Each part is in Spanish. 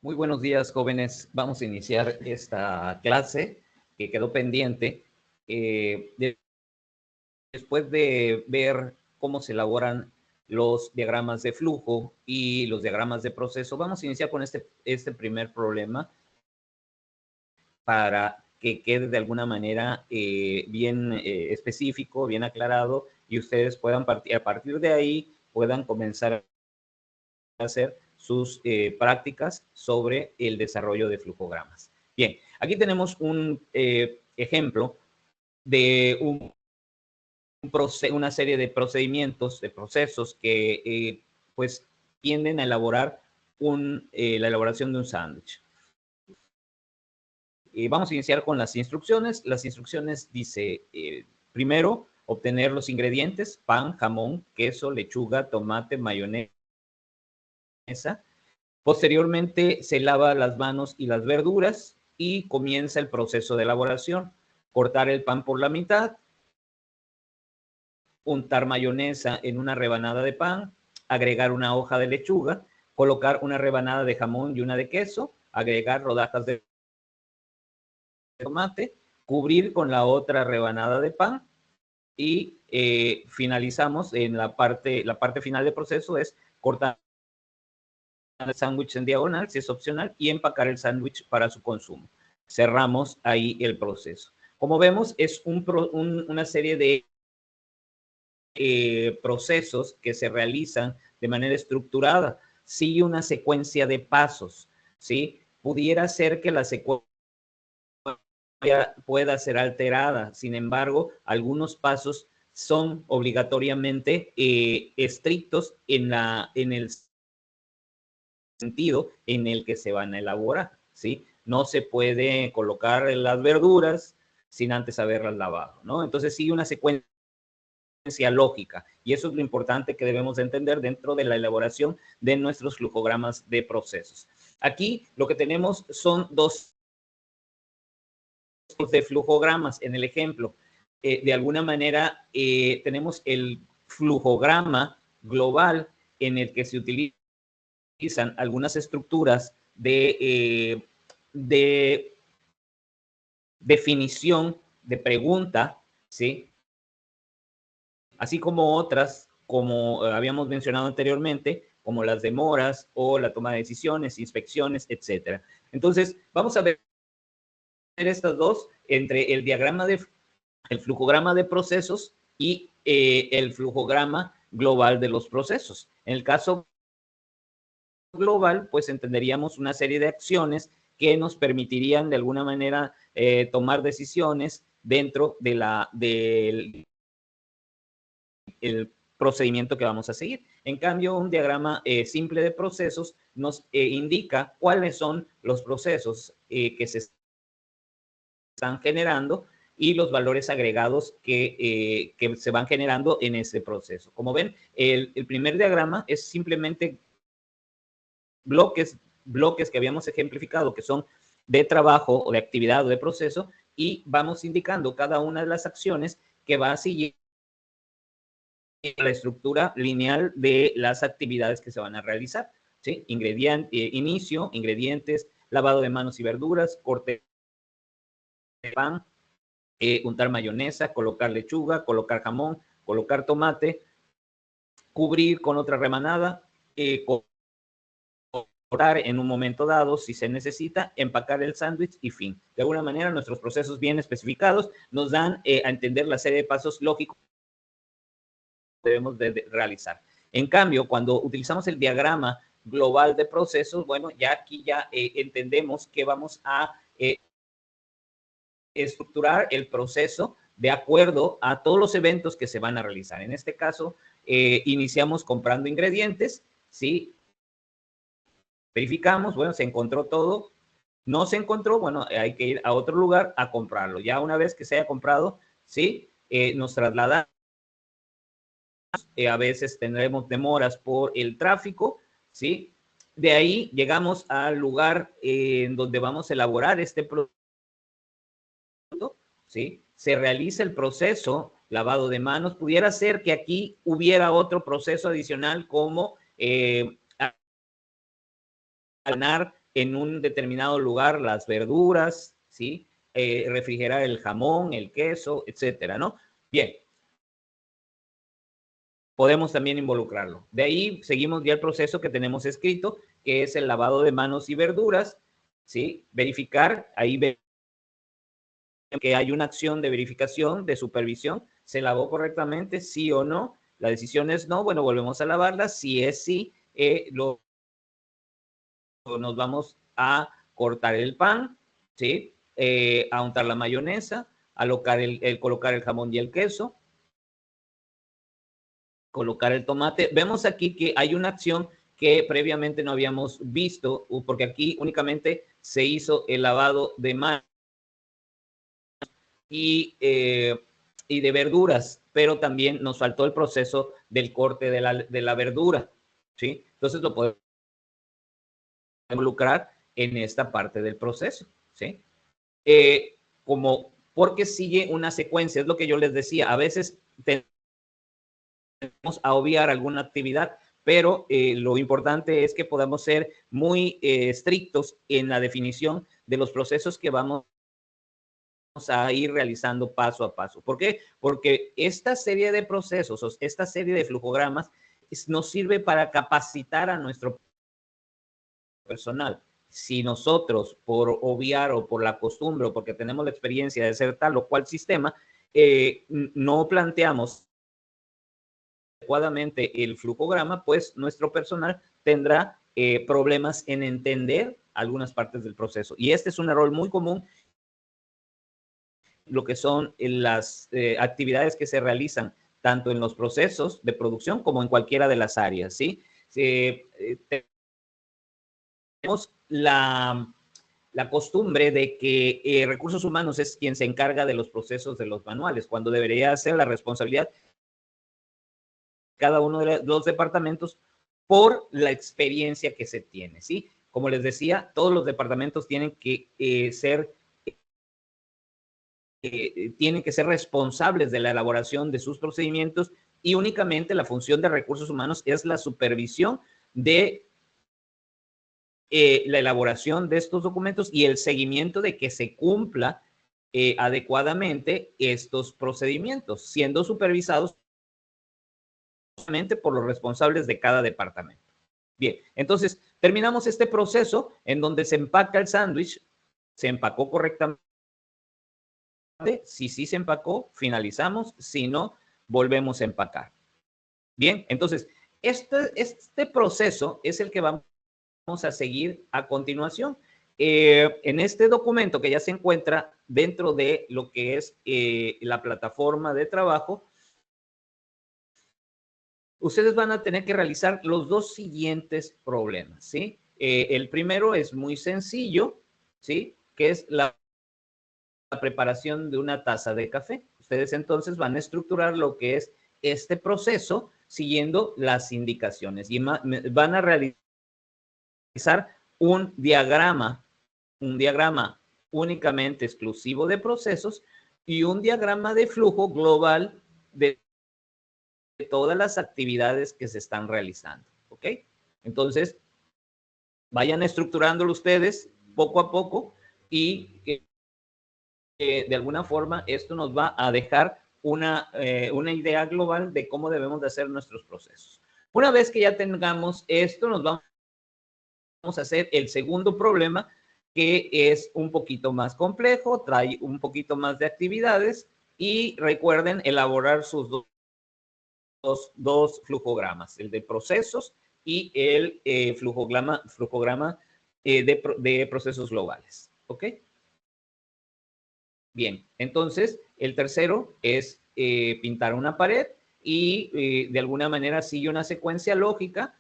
Muy buenos días, jóvenes. Vamos a iniciar esta clase que quedó pendiente. Después de ver cómo se elaboran los diagramas de flujo y los diagramas de proceso, vamos a iniciar con este primer problema para que quede de alguna manera bien específico, bien aclarado, y ustedes puedan a partir de ahí, puedan comenzar a hacer sus prácticas sobre el desarrollo de flujogramas. Bien, aquí tenemos un ejemplo de una serie de procedimientos, de procesos que pues tienden a elaborar la elaboración de un sándwich. Vamos a iniciar con las instrucciones. Las instrucciones dice, primero, obtener los ingredientes: pan, jamón, queso, lechuga, tomate, mayonesa. Posteriormente, se lava las manos y las verduras y comienza el proceso de elaboración. Cortar el pan por la mitad, untar mayonesa en una rebanada de pan, agregar una hoja de lechuga, colocar una rebanada de jamón y una de queso, agregar rodajas de tomate, cubrir con la otra rebanada de pan y finalizamos en la parte final del proceso es cortar el sándwich en diagonal, si es opcional, y empacar el sándwich para su consumo. Cerramos ahí el proceso. Como vemos, es una serie de procesos que se realizan de manera estructurada. Sigue una secuencia de pasos, ¿sí? Pudiera ser que la secuencia pueda ser alterada. Sin embargo, algunos pasos son obligatoriamente estrictos en el sentido en el que se van a elaborar, ¿sí? No se puede colocar las verduras sin antes haberlas lavado, ¿no? Entonces sigue una secuencia lógica, y eso es lo importante que debemos de entender dentro de la elaboración de nuestros flujogramas de procesos. Aquí lo que tenemos son dos de flujogramas en el ejemplo. De alguna manera tenemos el flujograma global en el que se utilizan algunas estructuras de definición de pregunta, ¿sí? Así como otras, como habíamos mencionado anteriormente, como las demoras o la toma de decisiones, inspecciones, etcétera. Entonces, vamos a ver estas dos entre el flujograma de procesos y el flujograma global de los procesos. En el caso global, pues entenderíamos una serie de acciones que nos permitirían de alguna manera tomar decisiones dentro del procedimiento que vamos a seguir. En cambio, un diagrama simple de procesos nos indica cuáles son los procesos que se están generando y los valores agregados que se van generando en ese proceso. Como ven, el primer diagrama es simplemente bloques que habíamos ejemplificado, que son de trabajo o de actividad o de proceso, y vamos indicando cada una de las acciones que va a seguir la estructura lineal de las actividades que se van a realizar, ¿sí? Inicio, ingredientes, lavado de manos y verduras, corte de pan, untar mayonesa, colocar lechuga, colocar jamón, colocar tomate, cubrir con otra rebanada, cortar en un momento dado si se necesita, empacar el sándwich y fin. De alguna manera, nuestros procesos bien especificados nos dan a entender la serie de pasos lógicos que debemos de realizar. En cambio, cuando utilizamos el diagrama global de procesos, bueno, ya aquí ya entendemos que vamos a estructurar el proceso de acuerdo a todos los eventos que se van a realizar. En este caso, iniciamos comprando ingredientes, ¿sí? Verificamos, bueno, se encontró todo. No se encontró, bueno, hay que ir a otro lugar a comprarlo. Ya una vez que se haya comprado, ¿sí? Nos trasladamos. A veces tendremos demoras por el tráfico, ¿sí? De ahí llegamos al lugar en donde vamos a elaborar este producto, ¿sí? Se realiza el proceso, lavado de manos. Pudiera ser que aquí hubiera otro proceso adicional como ganar en un determinado lugar las verduras, ¿sí? Refrigerar el jamón, el queso, etcétera, ¿no? Bien. Podemos también involucrarlo. De ahí seguimos ya el proceso que tenemos escrito, que es el lavado de manos y verduras, ¿sí? Verificar, ahí que hay una acción de verificación, de supervisión, ¿se lavó correctamente? ¿Sí o no? La decisión es no, bueno, volvemos a lavarla. Si es sí, nos vamos a cortar el pan, ¿sí? A untar la mayonesa, a colocar el jamón y el queso, colocar el tomate. Vemos aquí que hay una acción que previamente no habíamos visto, porque aquí únicamente se hizo el lavado de manos y de verduras, pero también nos faltó el proceso del corte de la verdura, ¿sí? Entonces lo podemos involucrar en esta parte del proceso, ¿sí? Porque sigue una secuencia, es lo que yo les decía, a veces tenemos a obviar alguna actividad, pero lo importante es que podamos ser muy estrictos en la definición de los procesos que vamos a ir realizando paso a paso. ¿Por qué? Porque esta serie de procesos, esta serie de flujogramas, nos sirve para capacitar a nuestro personal. Si nosotros, por obviar o por la costumbre o porque tenemos la experiencia de hacer tal o cual sistema, no planteamos adecuadamente el flujograma, pues nuestro personal tendrá problemas en entender algunas partes del proceso. Y este es un error muy común, lo que son las actividades que se realizan tanto en los procesos de producción como en cualquiera de las áreas, ¿sí? Tenemos la costumbre de que recursos humanos es quien se encarga de los procesos de los manuales, cuando debería ser la responsabilidad cada uno de los departamentos por la experiencia que se tiene, ¿sí? Como les decía, todos los departamentos tienen que ser responsables de la elaboración de sus procedimientos y únicamente la función de recursos humanos es la supervisión de la elaboración de estos documentos y el seguimiento de que se cumpla adecuadamente estos procedimientos, siendo supervisados por los responsables de cada departamento. Bien, entonces terminamos este proceso en donde se empaca el sándwich, se empacó correctamente. Si sí se empacó, finalizamos. Si no, volvemos a empacar. Bien, entonces este proceso es el que vamos a seguir a continuación. En este documento que ya se encuentra dentro de lo que es la plataforma de trabajo, ustedes van a tener que realizar los dos siguientes problemas, ¿sí? El primero es muy sencillo, ¿sí? Que es la preparación de una taza de café. Ustedes entonces van a estructurar lo que es este proceso siguiendo las indicaciones y van a realizar un diagrama únicamente exclusivo de procesos y un diagrama de flujo global de todas las actividades que se están realizando, ¿ok? Entonces, vayan estructurándolo ustedes poco a poco y de alguna forma esto nos va a dejar una idea global de cómo debemos de hacer nuestros procesos. Una vez que ya tengamos esto, nos vamos a hacer el segundo problema, que es un poquito más complejo, trae un poquito más de actividades y recuerden elaborar sus dos flujogramas, el de procesos y el flujograma de procesos globales. ¿Ok? Bien, entonces el tercero es pintar una pared y de alguna manera sigue una secuencia lógica.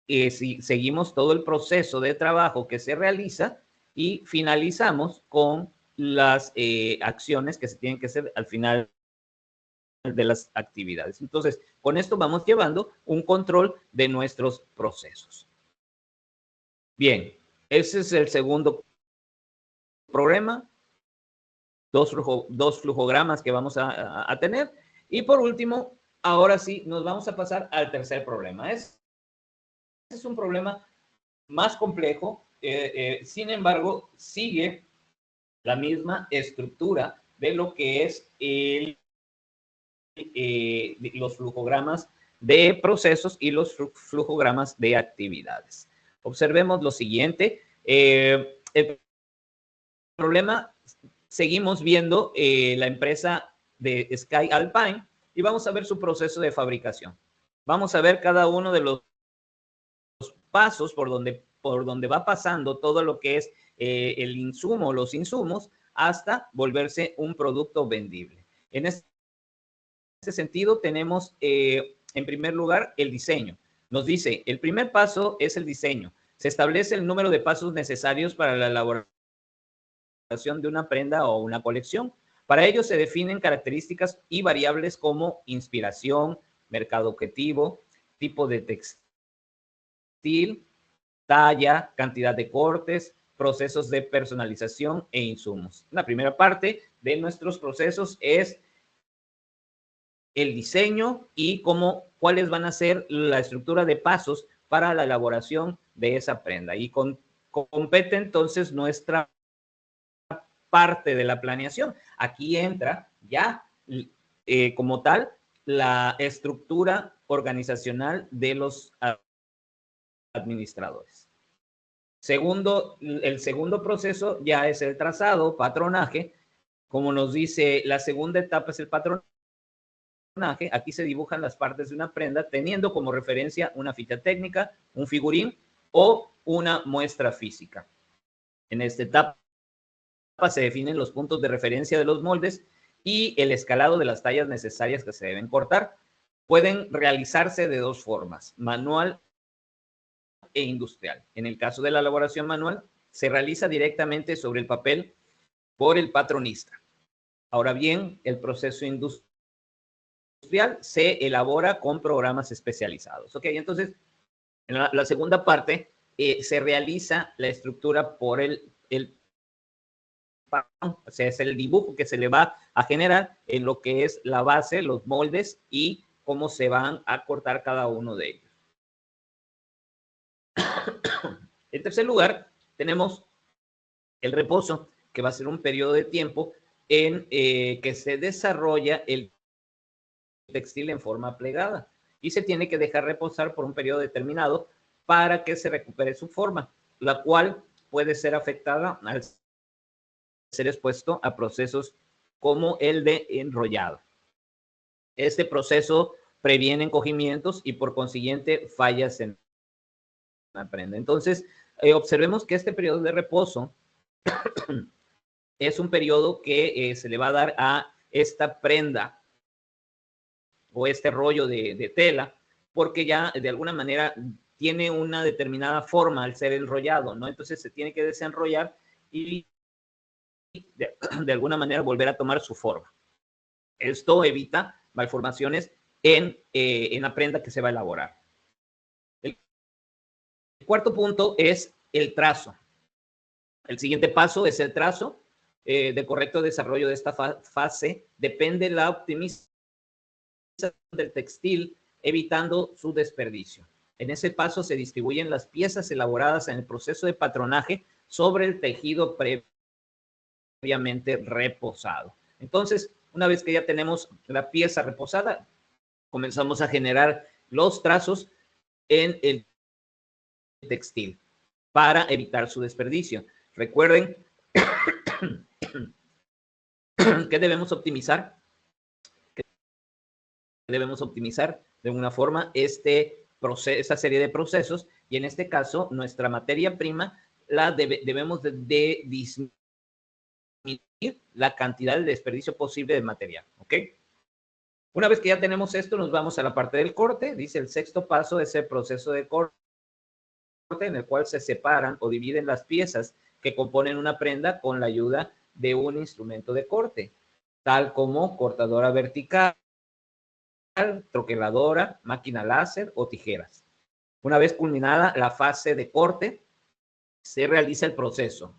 Si seguimos todo el proceso de trabajo que se realiza y finalizamos con las acciones que se tienen que hacer al final de las actividades. Entonces, con esto vamos llevando un control de nuestros procesos. Bien, ese es el segundo problema, dos flujogramas que vamos a tener. Y por último, ahora sí, nos vamos a pasar al tercer problema. Este es un problema más complejo, sin embargo, sigue la misma estructura de lo que es los flujogramas de procesos y los flujogramas de actividades. Observemos lo siguiente. El problema, seguimos viendo la empresa de Sky Alpine y vamos a ver su proceso de fabricación. Vamos a ver cada uno de los pasos por donde va pasando todo lo que es el insumo, los insumos, hasta volverse un producto vendible. En este sentido, tenemos en primer lugar el diseño. Nos dice, el primer paso es el diseño. Se establece el número de pasos necesarios para la elaboración de una prenda o una colección. Para ello se definen características y variables como inspiración, mercado objetivo, tipo de textil, talla, cantidad de cortes, procesos de personalización e insumos. La primera parte de nuestros procesos es el diseño y cuáles van a ser la estructura de pasos para la elaboración de esa prenda. Y compete entonces nuestra parte de la planeación. Aquí entra ya como tal la estructura organizacional de los administradores. El segundo proceso ya es el trazado, patronaje. Como nos dice, la segunda etapa es el patronaje. Aquí se dibujan las partes de una prenda teniendo como referencia una ficha técnica, un figurín o una muestra física. En esta etapa se definen los puntos de referencia de los moldes y el escalado de las tallas necesarias que se deben cortar. Pueden realizarse de dos formas, manual e industrial. En el caso de la elaboración manual, se realiza directamente sobre el papel por el patronista. Ahora bien, el proceso industrial se elabora con programas especializados. ¿Ok? Entonces, en la segunda parte se realiza la estructura por o sea, es el dibujo que se le va a generar en lo que es la base, los moldes y cómo se van a cortar cada uno de ellos. En tercer lugar, tenemos el reposo, que va a ser un periodo de tiempo en que se desarrolla el textil en forma plegada y se tiene que dejar reposar por un periodo determinado para que se recupere su forma, la cual puede ser afectada al ser expuesto a procesos como el de enrollado. Este proceso previene encogimientos y por consiguiente fallas en la prenda. Entonces, observemos que este periodo de reposo es un periodo que se le va a dar a esta prenda o este rollo de tela, porque ya de alguna manera tiene una determinada forma al ser enrollado, ¿no? Entonces se tiene que desenrollar y de alguna manera volver a tomar su forma. Esto evita malformaciones en la prenda que se va a elaborar. El cuarto punto es el trazo. El siguiente paso es el trazo. De correcto desarrollo de esta fase depende la optimización del textil, evitando su desperdicio. En ese paso se distribuyen las piezas elaboradas en el proceso de patronaje sobre el tejido previamente reposado. Entonces, una vez que ya tenemos la pieza reposada, comenzamos a generar los trazos en el textil para evitar su desperdicio. Recuerden que debemos optimizar de una forma esta serie de procesos y en este caso nuestra materia prima debemos de disminuir la cantidad de desperdicio posible de material, ¿ok? Una vez que ya tenemos esto, nos vamos a la parte del corte. Dice el sexto paso es el proceso de corte en el cual se separan o dividen las piezas que componen una prenda con la ayuda de un instrumento de corte, tal como cortadora vertical, troqueladora, máquina láser o tijeras. Una vez culminada la fase de corte, se realiza el proceso.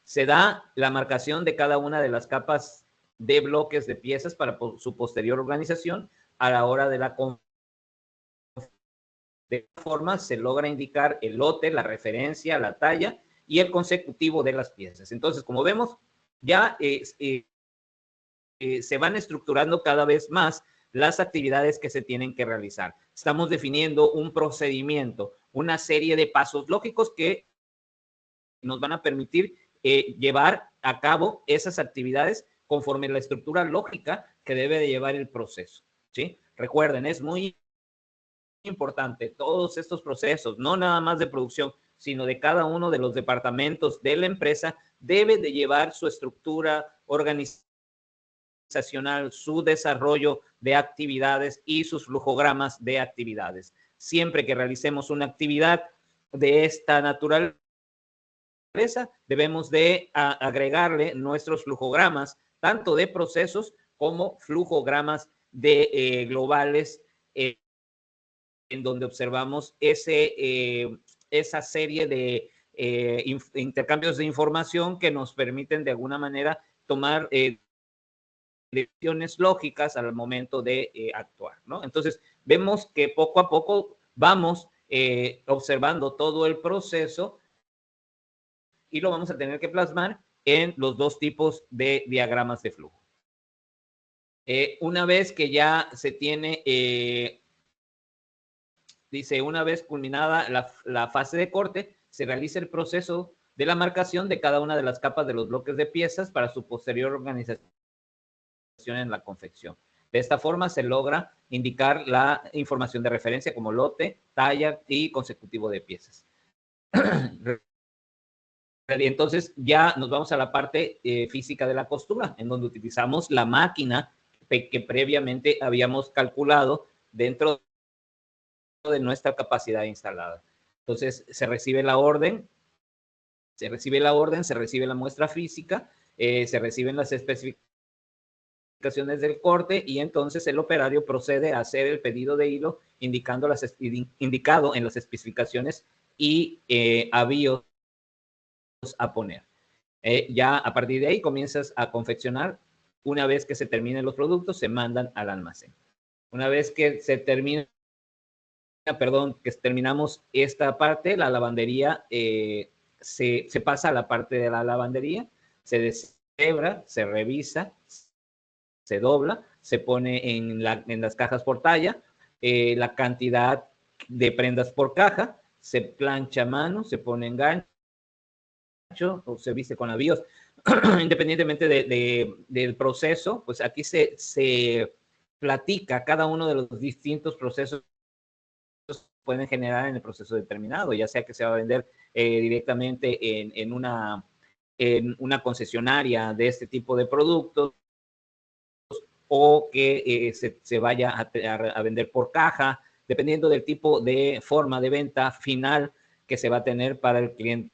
Se da la marcación de cada una de las capas de bloques de piezas para su posterior organización a la hora de la De esta forma se logra indicar el lote, la referencia, la talla y el consecutivo de las piezas. Entonces, como vemos, ya se van estructurando cada vez más las actividades que se tienen que realizar. Estamos definiendo un procedimiento, una serie de pasos lógicos que nos van a permitir llevar a cabo esas actividades conforme la estructura lógica que debe de llevar el proceso, ¿sí? Recuerden, es muy importante todos estos procesos, no nada más de producción, sino de cada uno de los departamentos de la empresa, debe de llevar su estructura organizacional, su desarrollo de actividades y sus flujogramas de actividades. Siempre que realicemos una actividad de esta naturaleza, debemos de agregarle nuestros flujogramas, tanto de procesos como flujogramas de globales, en donde observamos esa serie de intercambios de información que nos permiten de alguna manera tomar decisiones lógicas al momento de actuar, ¿no? Entonces, vemos que poco a poco vamos observando todo el proceso y lo vamos a tener que plasmar en los dos tipos de diagramas de flujo. Una vez que ya se tiene, dice, una vez culminada la fase de corte, se realiza el proceso de la marcación de cada una de las capas de los bloques de piezas para su posterior organización en la confección. De esta forma se logra indicar la información de referencia como lote, talla y consecutivo de piezas. Entonces ya nos vamos a la parte física de la costura, en donde utilizamos la máquina que previamente habíamos calculado dentro de nuestra capacidad instalada. Entonces se recibe la orden, se recibe la muestra física, se reciben las especificaciones del corte y entonces el operario procede a hacer el pedido de hilo indicado en las especificaciones y avíos a poner. Ya a partir de ahí comienzas a confeccionar. Una vez que se terminen los productos, se mandan al almacén. Una vez que se termina, que terminamos esta parte, la lavandería se pasa a la parte de la lavandería, se deshebra, se revisa, se dobla, se pone en las cajas por talla, la cantidad de prendas por caja, se plancha a mano, se pone en gancho o se viste con avíos. Independientemente del proceso, pues aquí se platica cada uno de los distintos procesos que pueden generar en el proceso determinado, ya sea que se va a vender directamente en una concesionaria de este tipo de productos, o que se vaya a vender por caja, dependiendo del tipo de forma de venta final que se va a tener para el cliente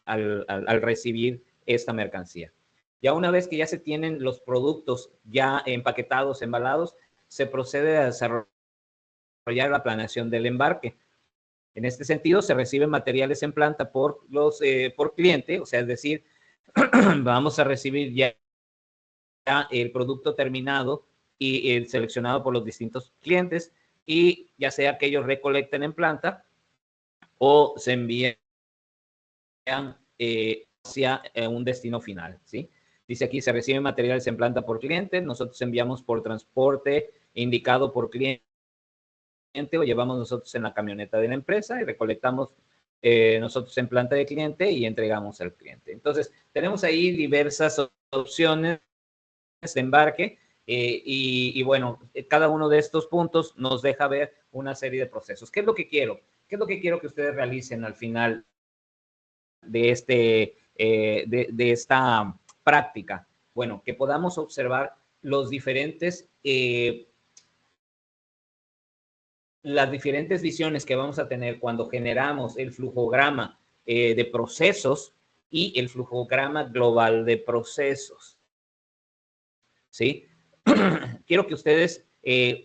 al recibir esta mercancía. Ya una vez que ya se tienen los productos ya empaquetados, embalados, se procede a desarrollar la planeación del embarque. En este sentido, se reciben materiales en planta por cliente, o sea, es decir, vamos a recibir ya el producto terminado y seleccionado por los distintos clientes, y ya sea que ellos recolecten en planta o se envíen hacia un destino final, ¿sí? Dice aquí, se reciben materiales en planta por cliente, nosotros enviamos por transporte indicado por cliente o llevamos nosotros en la camioneta de la empresa y recolectamos nosotros en planta de cliente y entregamos al cliente. Entonces, tenemos ahí diversas opciones de embarque y bueno, cada uno de estos puntos nos deja ver una serie de procesos. ¿Qué es lo que quiero? ¿Qué es lo que quiero que ustedes realicen al final de esta práctica? Bueno, que podamos observar los diferentes, las diferentes visiones que vamos a tener cuando generamos el flujograma de procesos y el flujograma global de procesos, ¿sí? Quiero que ustedes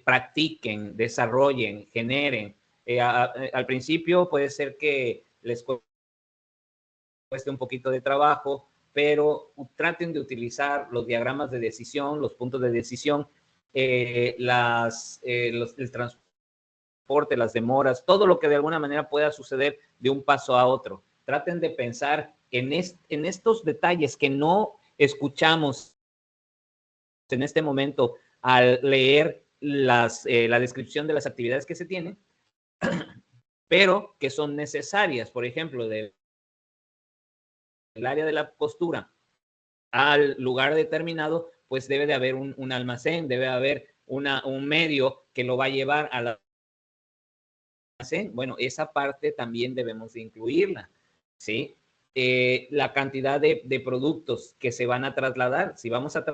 practiquen, desarrollen, generen. Al principio puede ser que les cueste un poquito de trabajo, pero traten de utilizar los diagramas de decisión, los puntos de decisión, el transporte transporte, las demoras, todo lo que de alguna manera pueda suceder de un paso a otro. Traten de pensar en estos detalles que no escuchamos en este momento al leer la descripción de las actividades que se tienen, pero que son necesarias. Por ejemplo, del área de la costura al lugar determinado, pues debe de haber un almacén, debe haber un medio que lo va a llevar al almacén. Bueno, esa parte también debemos de incluirla, ¿sí? La cantidad de productos que se van a trasladar, si vamos a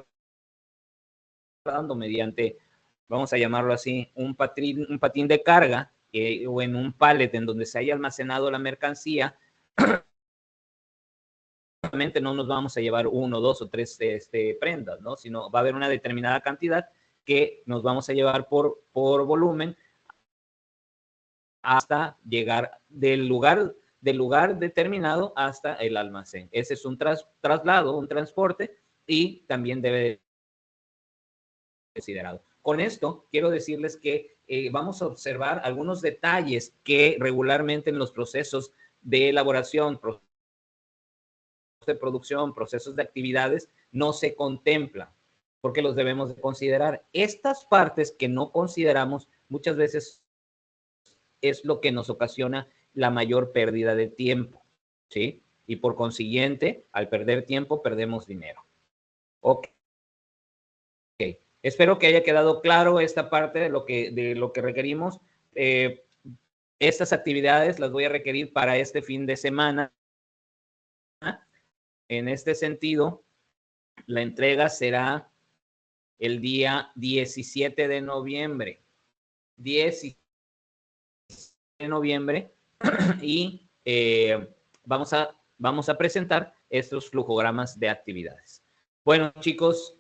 trasladando mediante, vamos a llamarlo así, un patín de carga o en un pallet en donde se haya almacenado la mercancía, no nos vamos a llevar 1, 2 o 3 prendas, ¿no? Sino va a haber una determinada cantidad que nos vamos a llevar por volumen hasta llegar del lugar determinado hasta el almacén. Ese es un traslado, un transporte, y también debe considerado. Con esto quiero decirles que vamos a observar algunos detalles que regularmente en los procesos de elaboración, de producción, procesos de actividades, no se contemplan, porque los debemos de considerar. Estas partes que no consideramos muchas veces es lo que nos ocasiona la mayor pérdida de tiempo, ¿sí? Y por consiguiente, al perder tiempo, perdemos dinero. Ok. Espero que haya quedado claro esta parte de lo que requerimos. Estas actividades las voy a requerir para este fin de semana. En este sentido, la entrega será el día 17 de noviembre. 17 de noviembre y vamos a presentar estos flujogramas de actividades. Bueno, chicos,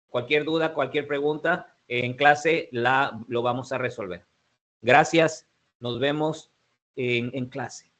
cualquier duda, cualquier pregunta, en clase lo vamos a resolver. Gracias, nos vemos en clase.